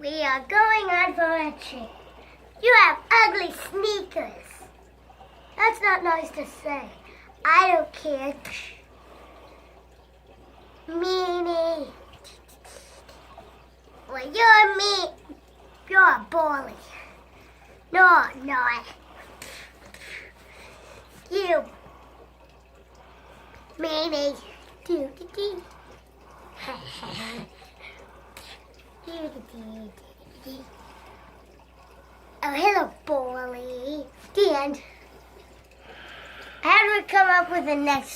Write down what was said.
We are going on for a trip. You have ugly sneakers. That's not nice to say. I don't care. Meanie. Well, you're mean. You're a bully. No, not. You. Meanie. Doo-doo-doo. Oh, hello, bully. The end. How do we come up with the next